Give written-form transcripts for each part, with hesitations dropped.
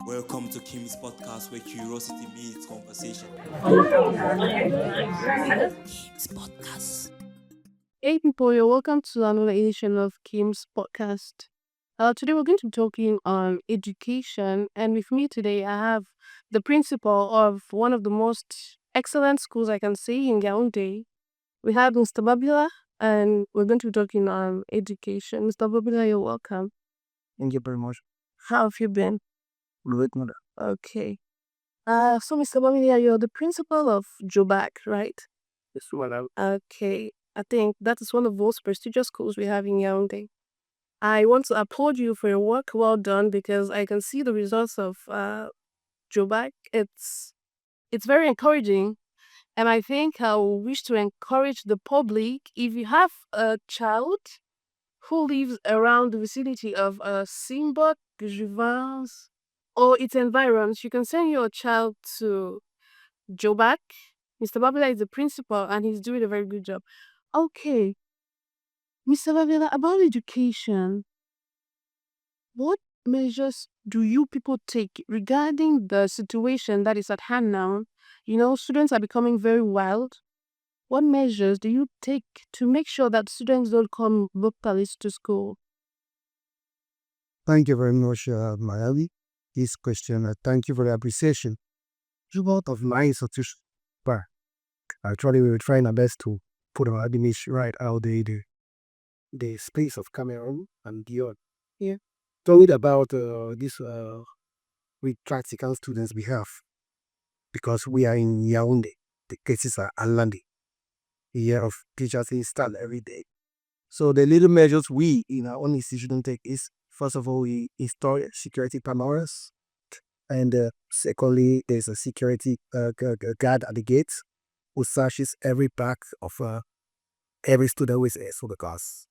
Welcome to Kim's podcast where curiosity meets conversation. Kim's podcast. Hey people, you're welcome to another edition of Kim's podcast. Today we're going to be talking on education, and with me today I have the principal of one of the most excellent schools I can say in Yaoundé. We have Mr. Babila, and we're going to be talking on education. Mr. Babila, you're welcome. Thank you very much. How have you been? Good mother. Okay. So Mr. Babila, you're the principal of Jobak, right? Yes, madam. Okay. I think that is one of the most prestigious schools we have in Yaoundé. I want to applaud you for your work. Well done, because I can see the results of Jobak. It's very encouraging, and I think I wish to encourage the public. If you have a child who lives around the vicinity of Simbok, Juvence, or its environs, you can send your child to Jobak. Mr. Babila is the principal, and he's doing a very good job. Okay, Mr. Babila, about education. What measures do you people take regarding the situation that is at hand now? Students are becoming very wild. What measures do you take to make sure that students don't come vocalists to school? Thank you very much, Mayali. This question, thank you for the appreciation. A lot of my institution, but actually we were trying our best to put our image right out there, the space of Cameroon and beyond. Yeah. Talking about this with practical students we have, because we are in Yaoundé, the cases are unlanding. A year of teachers installed every day. So the little measures we in our own institution take is, first of all, we install security cameras, and secondly, there's a security guard at the gate who searches every bag of every student with a soda class.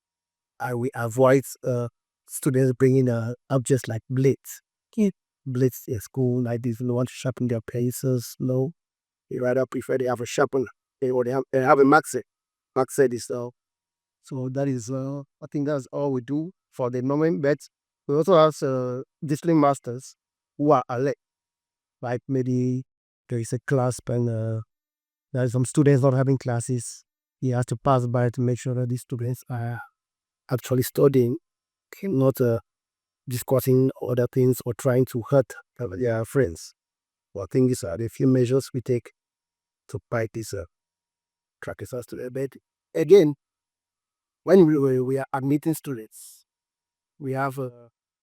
And we avoid students bringing objects like blades. Yeah. Blades in school, like this, they want to sharpen their pencils. No, they rather prefer they have a sharpener, or they have a maxet. Maxet is so that is, I think that's all we do for the moment. But we also have discipline masters who are alert. Like maybe there is a class and there are some students not having classes. He has to pass by to make sure that these students are actually studying, not discussing other things or trying to hurt their friends. Well, I think these are the few measures we take to fight these practices to the bed. Again, when we are admitting students, we have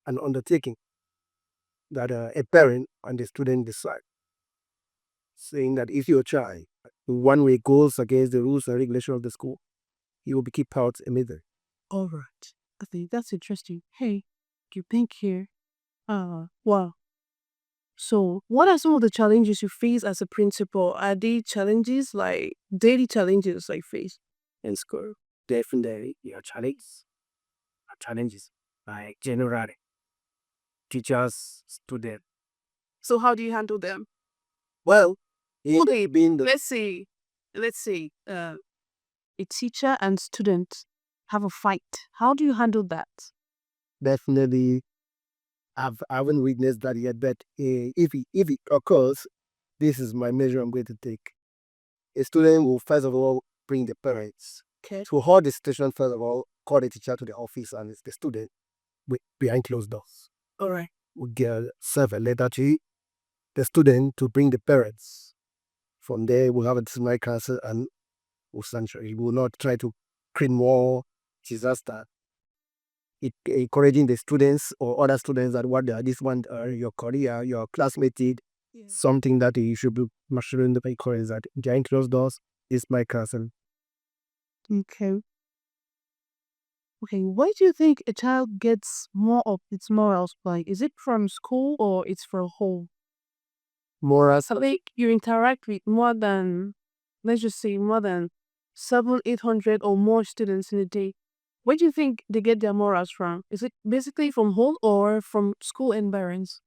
an undertaking that a parent and the student decide, saying that if your child in one way goes against the rules and regulations of the school, he will be kicked out immediately. All right. I think that's interesting. Hey, you think here? Wow. So, what are some of the challenges you face as a principal? Are they challenges like daily challenges I face in school? Definitely, your challenges like generally teachers, students. So, how do you handle them? Well, Okay, being the let's say a teacher and student have a fight. How do you handle that? definitely I haven't witnessed that yet, but if it occurs, this is my measure I'm going to take. A student will first of all bring the parents. Okay. To hold the situation, first of all, call the teacher to the office and it's the student behind closed doors. All right. We get serve a letter to the student to bring the parents. From there, we'll have a disciplinary council and we'll censure. We will not try to create more disaster. Encouraging the students or other students that what they are, this one, your career, your classmate did, Yeah. something that you should be maturing the encourage that behind closed doors is my cousin. Okay. Okay. Why do you think a child gets more of its morals by? Is it from school or it's from home? Morals, So, like, you interact with more than, let's just say, more than 800 or more students in a day. Where do you think they get their morals from? Is it basically from home or from school environs?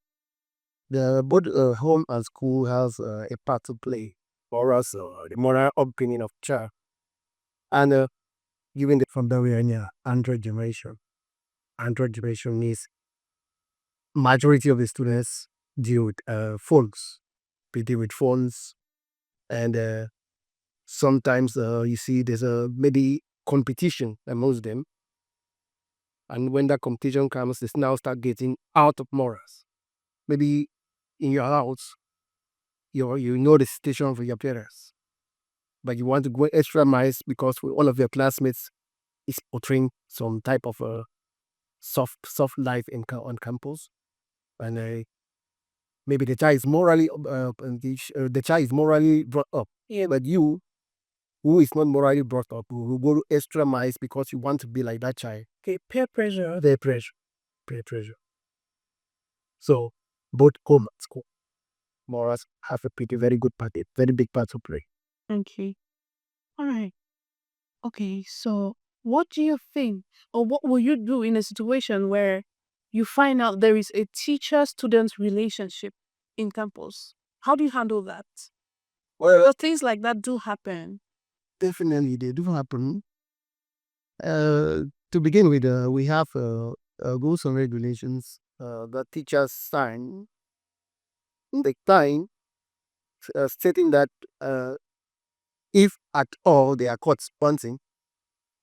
the both home and school has a part to play. Morals, the moral upbringing of child, and given the from that we are in a Android generation. Android generation means majority of the students deal with phones. We deal with phones, and sometimes you see there's a maybe competition amongst them, and when that competition comes, they now start getting out of morals. Maybe in your house, you know the situation of your parents, but you want to go extra miles because all of your classmates is portraying some type of a soft life on campus, and maybe the child is morally the child is morally brought up. Yeah. But you, who is not morally brought up, who go extra miles because you want to be like that child. Okay, peer pressure. Peer pressure. So both home and school, morals have a pretty very good part, a very big part to play. Okay. All right. Okay. So, what do you think, or what will you do in a situation where you find out there is a teacher-student relationship in campus? How do you handle that? Well, Because things like that do happen. definitely they do happen. To begin with, we have rules and regulations that teachers sign the time, stating that if at all they are caught sponsoring,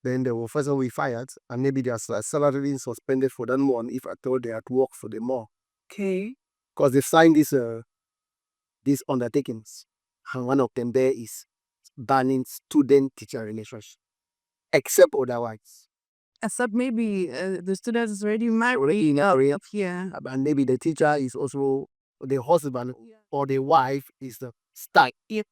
then they will first of all be fired, and maybe their salary being suspended for that month if at all they are to work for the month. Okay. Because they signed these undertakings, and one of them there is banning student-teacher relationship, except otherwise. Except maybe the student is already married. Already married, Yeah. and maybe the teacher is also the husband or the wife is the stag. Yeah.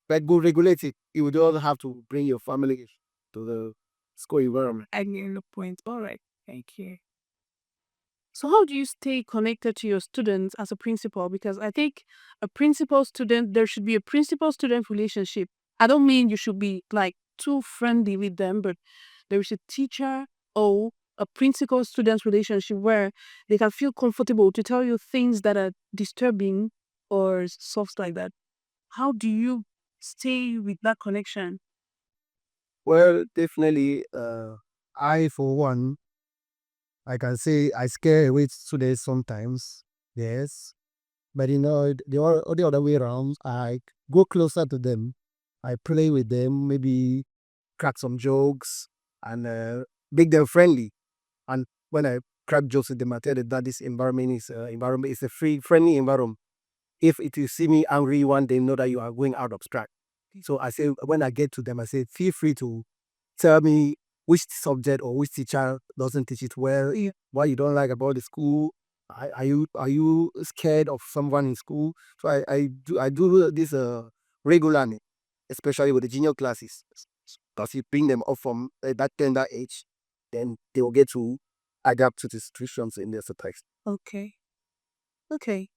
But go regulate it. You would also have to bring your family to the school environment. I get your point. All right. Thank you. So, how do you stay connected to your students as a principal? Because I think a principal student, there should be a principal student relationship. I don't mean you should be like too friendly with them, but there is a teacher or a principal student relationship where they can feel comfortable to tell you things that are disturbing or stuff like that. How do you stay with that connection? Well, definitely, I for one, I can say I scare away students sometimes. Yes, but the other way around, I go closer to them. I play with them, maybe crack some jokes, and make them friendly. And when I crack jokes with them, I tell them that this environment is a free, friendly environment. If it you see me angry one day, know that you are going out of track. So I say when I get to them, I say feel free to tell me which subject or which teacher doesn't teach it well. Yeah. What you don't like about the school. Are you scared of someone in school? So I do this regularly, especially with the junior classes, because you bring them up from that tender age, then they will get to adapt to the situations in their context. Okay. Okay.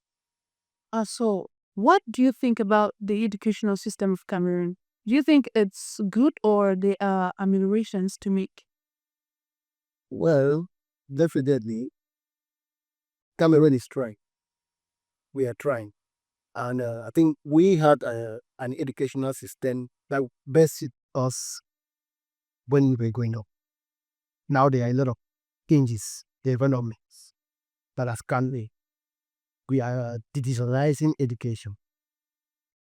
So, what do you think about the educational system of Cameroon? Do you think it's good or there are ameliorations to make? Well, definitely, Cameroon is trying. We are trying. And I think we had an educational system that best suit us when we were growing up. Now there are a lot of changes, developments that has come. We are digitalizing education.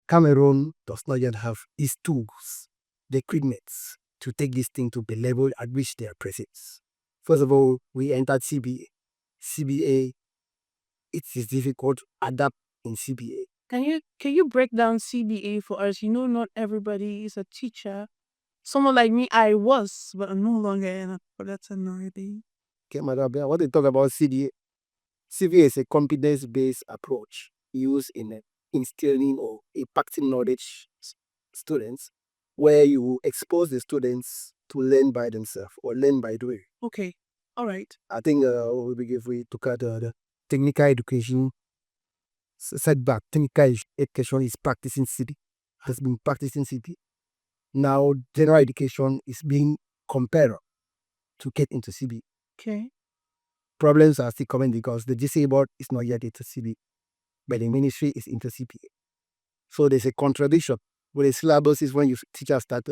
Cameroon does not yet have these tools, the equipment to take this thing to the level at which they are present. First of all, we entered CBA. CBA, it is difficult to adapt in CBA. Can you break down CBA for us? Not everybody is a teacher. Someone like me, I was, but I'm no longer in but that's annoying. Okay, Madam, what they talk about CDA? CBA is a competence-based approach used in instilling or impacting knowledge students, where you expose the students to learn by themselves or learn by doing. Okay. All right. I think if we took at the technical education setback, technical education is practicing city, has been practicing city. Now general education is being compared to get into CB. Okay. Problems are still coming because the GCA board is not yet into CB, but the ministry is into CPA. So there's a contradiction with the syllabus is when you teachers start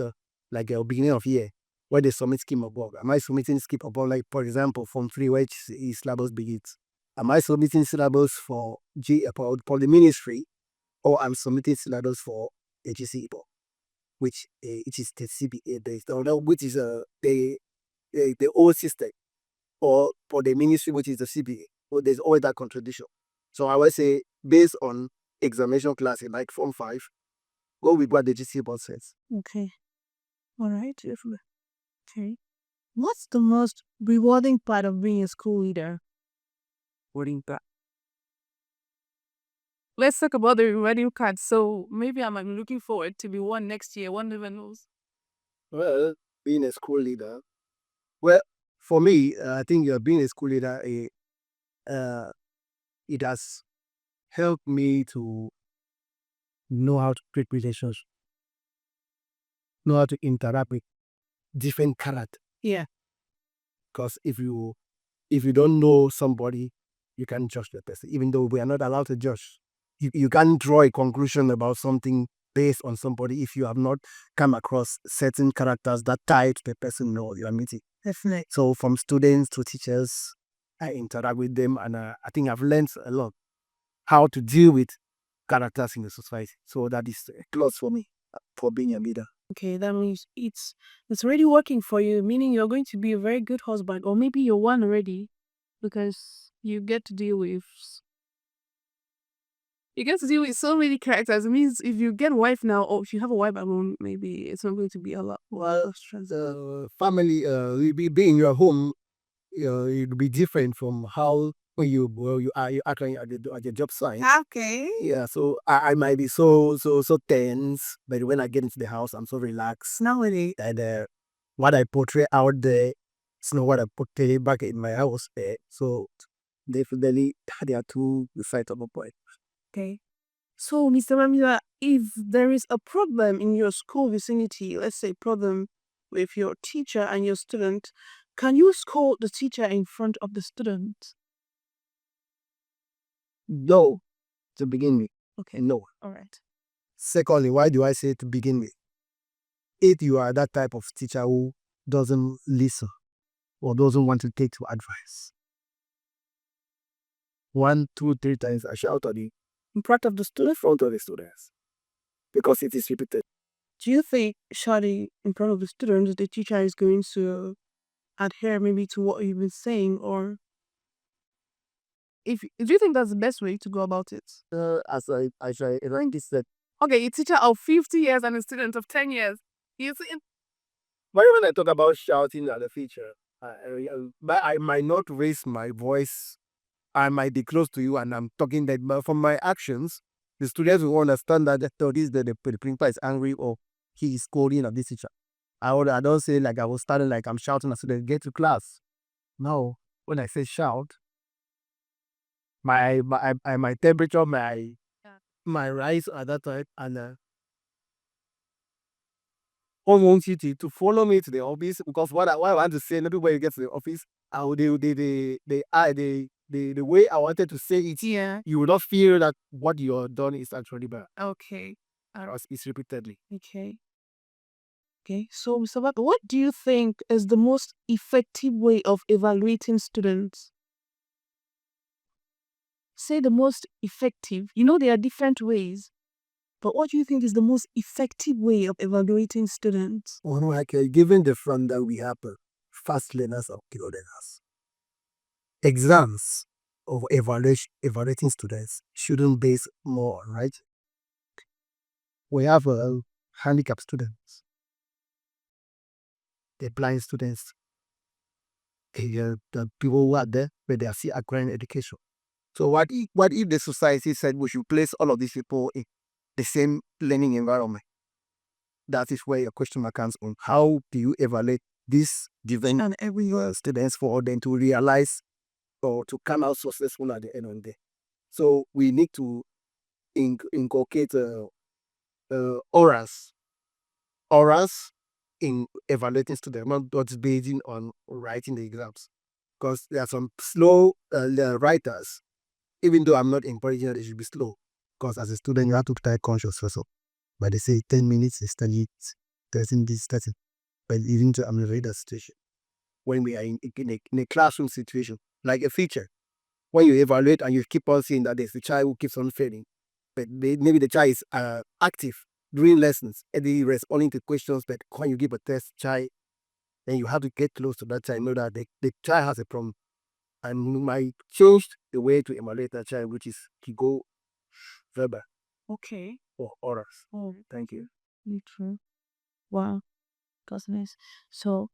like a beginning of year where they submit scheme of work. Am I submitting scheme of work like for example from 3 which is syllabus begins? Am I submitting syllabus for the ministry, or I'm submitting syllabus for HEC, which it is the CBA based, or no, which is the old system, or for the ministry, which is the CBA. So there's always that contradiction. So I would say, based on examination class in like Form 5, go with what the GC board says. Okay. All right. Okay. What's the most rewarding part of being a school leader? Boarding back. Let's talk about the rewarding part. So maybe I'm looking forward to be one next year. One never knows. Well, being a school leader, well, for me, I think being a school leader, it has helped me to know how to create relationships, know how to interact with different characters. Yeah. Because if you don't know somebody, you can't judge the person, even though we are not allowed to judge. You can't draw a conclusion about something based on somebody if you have not come across certain characters that tie to the person you are meeting. Definitely. So from students to teachers, I interact with them, and I think I've learned a lot how to deal with characters in the society. So that is a plus for me for being a leader. Okay, that means it's already working for you, meaning you're going to be a very good husband, or maybe you're one already, because you get to deal with so many characters. It means if you get a wife now, or if you have a wife alone, maybe it's not going to be a lot. Well, the family, being your home, it'll be different from how when you actually at the job site. Okay. Yeah, so I might be so tense, but when I get into the house, I'm so relaxed. Nowadays. And what I portray out there is not what I portray back in my house. So definitely, there are two sides of a point. Okay. So, Mr. Mamila, if there is a problem in your school vicinity, let's say problem with your teacher and your student, can you scold the teacher in front of the student? No, to begin with. Okay. No. All right. Secondly, why do I say to begin with? If you are that type of teacher who doesn't listen or doesn't want to take your advice, 1, 2, 3 times I shout at you in front of the students because it is repeated. Do you think shouting in front of the students, the teacher is going to adhere maybe to what you've been saying, or do you think that's the best way to go about it? As I like this said, Okay, a teacher of 50 years and a student of 10 years. You see, when I talk about shouting at the teacher, I might not raise my voice. I might be close to you and I'm talking that, but from my actions, the students will understand that the principal is angry or he is scolding at this teacher. I don't say like I was starting like I'm shouting at students, get to class. No, when I say shout, my temperature my rise at that time, and I want you to follow me to the office, because what I want to say, and everywhere you get to the office, I will the way I wanted to say it, yeah. you will not feel that what you're done is actually bad. Okay. Because it's repeatedly. Okay. Okay. So, Mr. Bak, what do you think is the most effective way of evaluating students? Say the most effective. You know, there are different ways, but what do you think is the most effective way of evaluating students? Given the front that we have, fast learners or slow learners, exams of evaluating students shouldn't base more, right? We have handicapped students, the blind students, the people who are there, but they are still acquiring education. So what if the society said we should place all of these people in the same learning environment? That is where your question mark comes on. How do you evaluate these given and every students for them to realize or to come out successful at the end of the day? So we need to inculcate auras in evaluating students, not just basing on writing the exams. Because there are some slow writers, even though I'm not encouraging that they should be slow. Because as a student, you have to be time conscious first. But they say 10 minutes is 10 minutes, 13 this, 13. But even to read that situation, when we are in a classroom situation, like a feature, when you evaluate and you keep on seeing that there's a child who keeps on failing, but maybe the child is active during lessons and they responding to questions, but when you give a test child, then you have to get close to that child, know that the child has a problem. And you might change the way to evaluate that child, which is to go verbal Okay. or orals. Oh, Thank you. true. Wow, that's nice. So,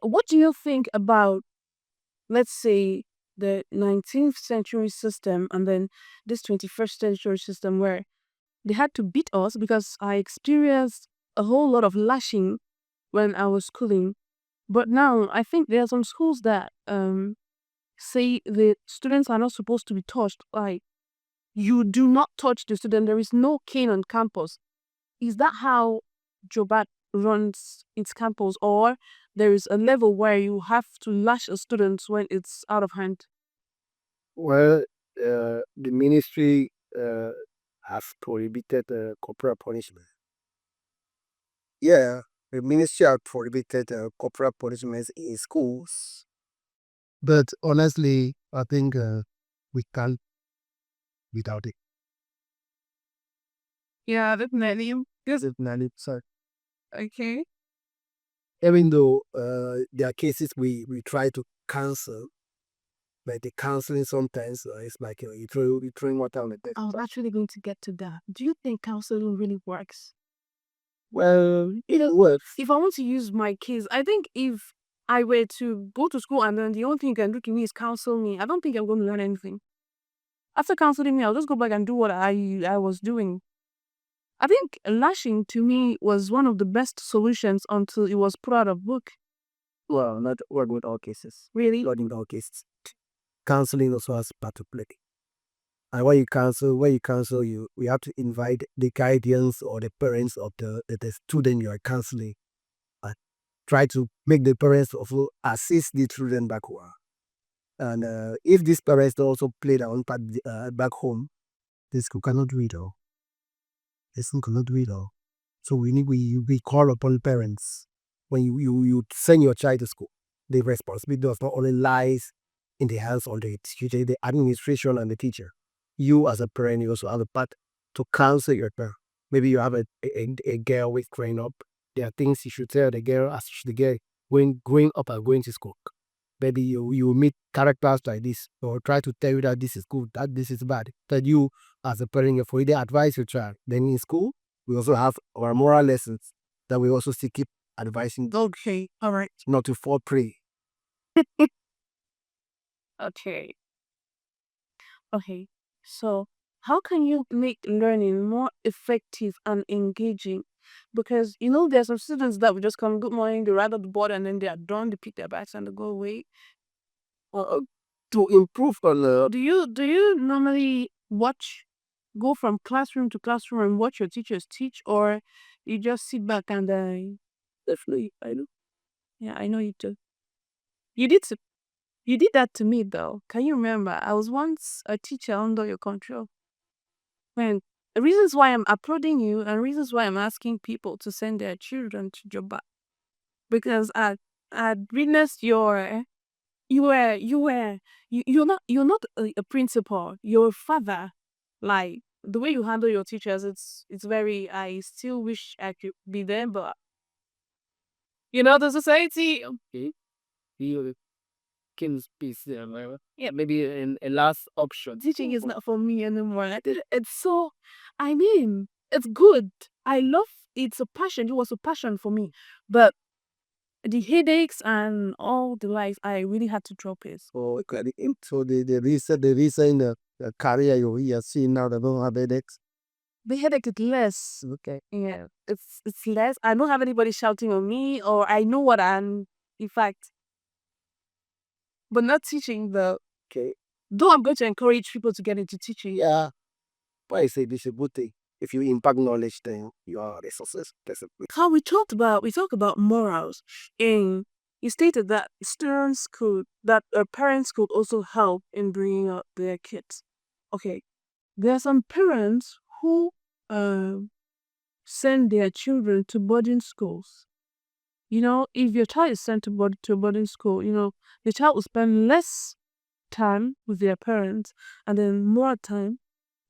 what do you think about, let's say, the 19th century system and then this 21st century system where they had to beat us because I experienced a whole lot of lashing when I was schooling. But now I think there are some schools that say the students are not supposed to be touched. Like, you do not touch the student. There is no cane on campus. Is that how Jobat runs its campus, or there is a level where you have to lash a student when it's out of hand? Well, the ministry has prohibited corporal punishment. Yeah, the ministry has prohibited corporal punishments in schools. But honestly, I think we can't without it. Yeah, definitely. Yes. Definitely. So Okay. even though there are cases we try to cancel, but the counseling sometimes it's like you throwing water on the dead. I was actually going to get to that. Do you think counseling really works? Well, it works. If I want to use my case, I think if I were to go to school and then the only thing you can do to me is counsel me, I don't think I'm going to learn anything. After counseling me, I'll just go back and do what I was doing. I think lashing to me was one of the best solutions until it was put out of book. Well, not work with all cases. Really? Not in all cases. Counseling also has part to play. And when you counsel, we have to invite the guardians or the parents of the student you are counseling, and try to make the parents also assist the children back home. And if these parents don't also play their own part back home, the school cannot do it all. The school cannot do it all. So we call upon parents when you send your child to school. The responsibility does not only lies in the hands of the teacher, the administration and the teacher. You as a parent, you also have a part to counsel your child. Maybe you have a girl with growing up. There are things you should tell the girl as the girl growing up and going to school. Maybe you meet characters like this, or try to tell you that this is good, that this is bad. That you as a parent, you for advise your child. Then in school, we also have our moral lessons that we also still keep advising Okay. All right. not to fall prey. Okay. Okay. So, how can you make learning more effective and engaging? Because there's some students that will just come, good morning, they write on the board and then they are done, they pick their bags and they go away. To improve on Do you normally go from classroom to classroom and watch your teachers teach, or you just sit back and definitely I know. yeah, I know you do. You did to, you did that to me though. Can you remember? I was once a teacher under your control. When the reasons why I'm applauding you and reasons why I'm asking people to send their children to Joba, because I witnessed you're not a principal, you're a father. Like the way you handle your teachers, it's very, I still wish I could be there, but the society. Okay. You can space there, right? Yeah. Maybe a last option. Teaching is not for me anymore. It's so, I mean, it's good. I love, it's a passion. It was a passion for me. But the headaches and all the life, I really had to drop it. So the reason the career you are seeing now, they don't have headaches. The headache is less. Okay. Yeah, it's less. I don't have anybody shouting on me, or I know what I'm, in fact, but not teaching though. Okay. Though I'm going to encourage people to get into teaching. Yeah. But I say this is a good thing. If you impact knowledge, then you are a success. That's a good. How we talk about morals, and you stated that parents could also help in bringing up their kids. Okay, there are some parents who send their children to boarding schools. If your child is sent to a boarding school, the child will spend less time with their parents and then more time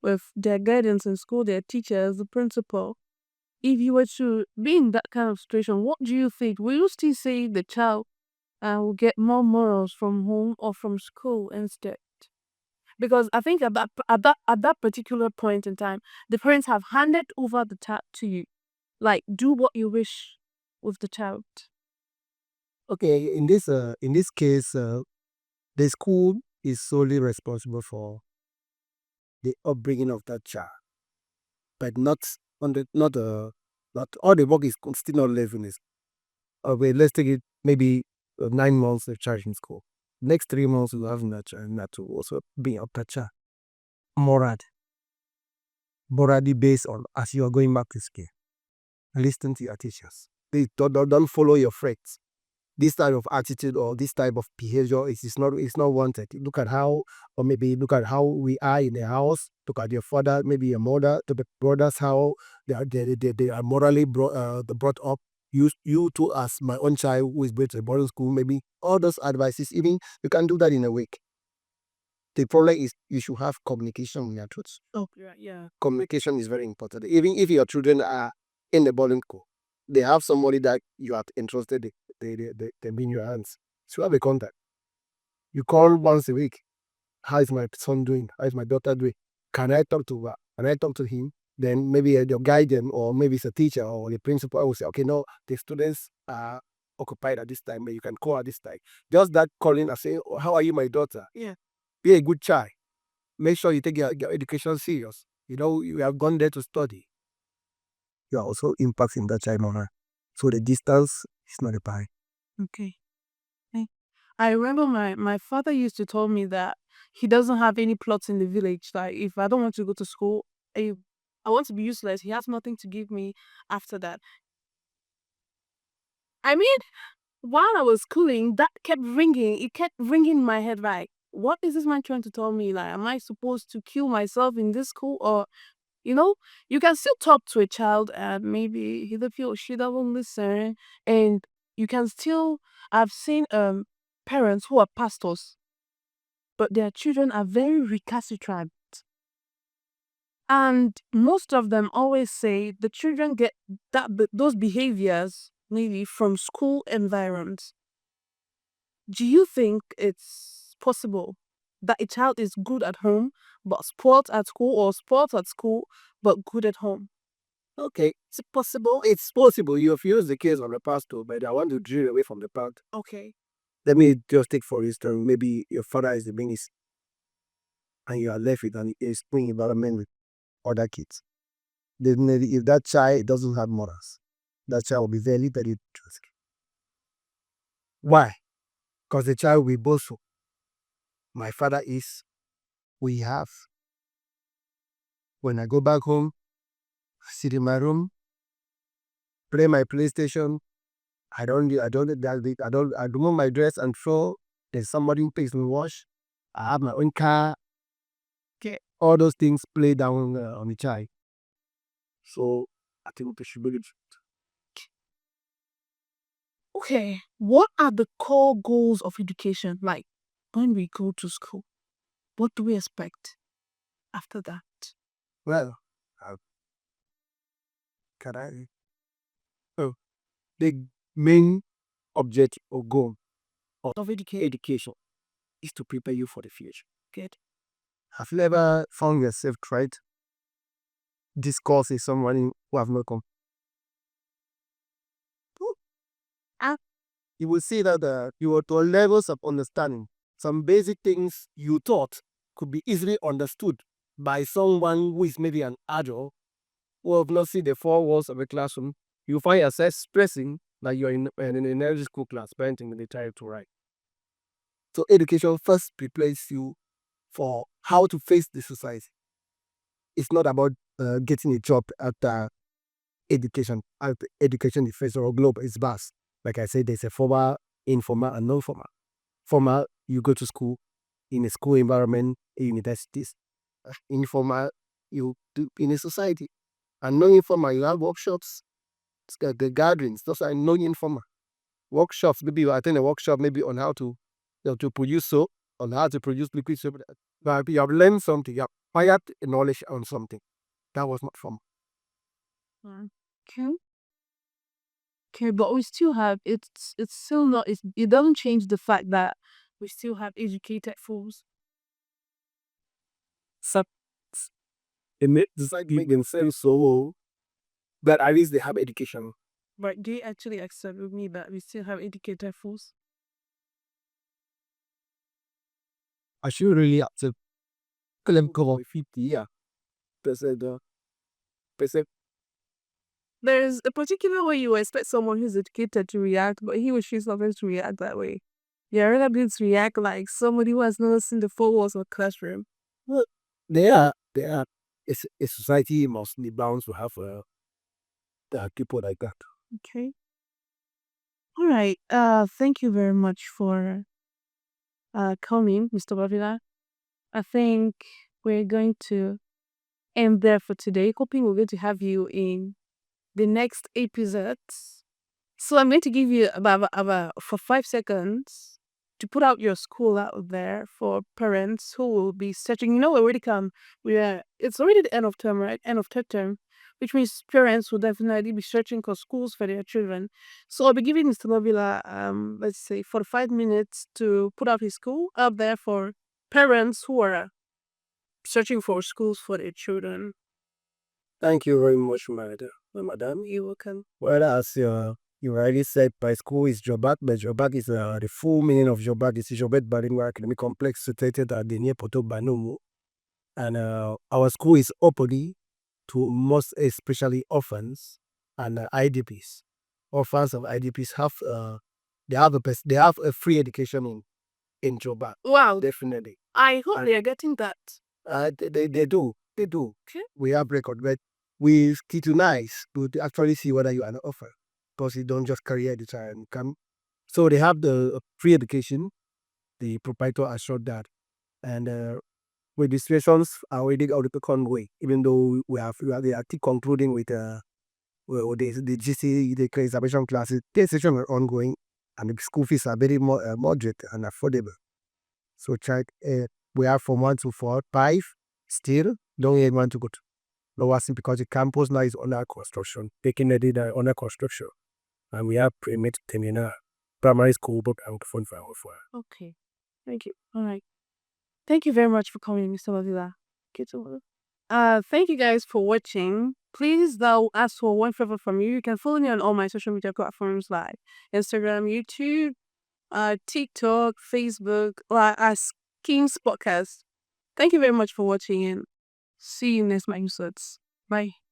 with their guidance in school, their teachers, the principal. If you were to be in that kind of situation, what do you think? Will you still say the child will get more morals from home or from school instead? Because I think at that particular point in time, the parents have handed over the child to you. Like, do what you wish with the child. Okay, in this case, the school is solely responsible for the upbringing of that child, but not on the not all the work is still not left in this. Wait, let's take it maybe 9 months of child in school. Next 3 months we have that child not to also be up that child. Morally based on as you are going back to school. Listen to your teachers. They don't follow your friends. This type of attitude or this type of behavior is not wanted. Look at how, or maybe look at how we are in the house. Look at your father, maybe your mother, the brothers, how they are morally brought up. You too, as my own child who is going to a boarding school, maybe all those advices, even you can do that in a week. The problem is you should have communication with your truths. Oh, yeah. Communication is very important. Even if your children are in the boarding school, they have somebody that you have entrusted them in your hands. So have a contact. You call once a week. How is my son doing? How is my daughter doing? Can I talk to her? Can I talk to him? Then maybe your guardian or maybe it's a teacher or the principal will say, okay, no, the students are occupied at this time, but you can call at this time. Just that calling and saying, oh, how are you, my daughter? Yeah. Be a good child. Make sure you take your education serious. You know, you have gone there to study. You are also impacting that child on her. So the distance is not a barrier. Okay. I remember my father used to tell me that he doesn't have any plots in the village. Like, if I don't want to go to school, I want to be useless. He has nothing to give me after that. I mean, while I was schooling, that kept ringing. It kept ringing in my head. Like, what is this man trying to tell me? Like, am I supposed to kill myself in this school? Or, you can still talk to a child and maybe he or she doesn't listen. And you can still, I've seen parents who are pastors, but their children are very recalcitrant. And most of them always say the children get those behaviors maybe from school environments. Do you think it's possible that a child is good at home but spoiled at school, or spoiled at school but good at home? Okay, it's possible. It's possible. You have used the case of the pastor, but I want to drill away from the part. Okay. Let me just take for instance, maybe your father is the minister and you are left with an extreme environment with other kids. Definitely, if that child doesn't have morals, that child will be very, very risky. Why? Because the child will boast. My father is, we have. When I go back home, I sit in my room, play my PlayStation. I remove my dress and throw. There's somebody who pays me wash. I have my own car. Okay, all those things play down on the child. So I think they should be it. Okay. What are the core goals of education? Like, when we go to school, what do we expect after that? Well, can I? Oh, the main objective or goal Of education. education is to prepare you for the future. Good. Have you ever found yourself tried discourse with someone who have not come? Ah. You will see that you are to levels of understanding. Some basic things you thought could be easily understood by someone who is maybe an adult who have not seen the four walls of a classroom. You find yourself stressing that you are in an elementary school class, parenting the child to write. So education first prepares you for how to face the society. It's not about getting a job at education. Education is first or global. It's vast. Like I said, there's a formal, informal, and non-formal. Formal, you go to school in a school environment, universities. Informal, you do in a society. And non-informal, you have workshops, the gatherings. Those are non-informal workshops. Maybe you attend a workshop maybe on how to produce soap, on how to produce liquid soap. But you have learned something. You have acquired knowledge on something. That was not fun. Okay. Okay, but we still have it's still not it doesn't change the fact that we still have educated fools. So it made society make themselves so that at least they have education. But do you actually accept with me that we still have educated fools? I should really accept them cover 50, yeah. Percent, percent. There's a particular way you expect someone who's educated to react, but he or she's not going to react that way. You're rather going to react like somebody who has never seen the four walls of a classroom. Well, they are. It's a society must be bound to have people like that. Okay. All right. Thank you very much for coming, Mr. Bavila. I think we're going to end there for today. Hoping we're going to have you in the next episodes. So I'm going to give you about for 5 seconds to put out your school out there for parents who will be searching. You know, we already come. It's already the end of term, right? End of third term, which means parents will definitely be searching for schools for their children. So I'll be giving Mr. Novila, let's say 45 minutes to put out his school out there for parents who are searching for schools for their children. Thank you very much, madam. You're welcome. Well, as you already said, my school is Jobak, but Jobak is the full meaning of Jobak is Jobet Bilingual Academic Complex situated at the near Poto Banomu. And our school is open to most especially orphans and IDPs. Orphans of IDPs have they have a free education in Jobak. Wow. Definitely. I hope they are getting that. They do. Okay. We have record, but we scrutinize to actually see whether you are an offer, because you don't just carry at the time come. So they have the free education. The proprietor assured that, and registrations are already out of the conway. Even though we are still concluding with the GC the examination classes. The session are ongoing, and the school fees are very moderate and affordable. So check. We have from 1 to 4, 5. Still, don't even want to go to lower Sim because the campus now is under construction, taking it under construction, and we have permit terminal primary school book and phone for our. Okay. Thank you. All right. Thank you very much for coming, Mr. Bavila. Thank you guys for watching. Please, though, ask for one favor from you. You can follow me on all my social media platforms like Instagram, YouTube, TikTok, Facebook, as King's Podcast. Thank you very much for watching and see you next episodes. Bye.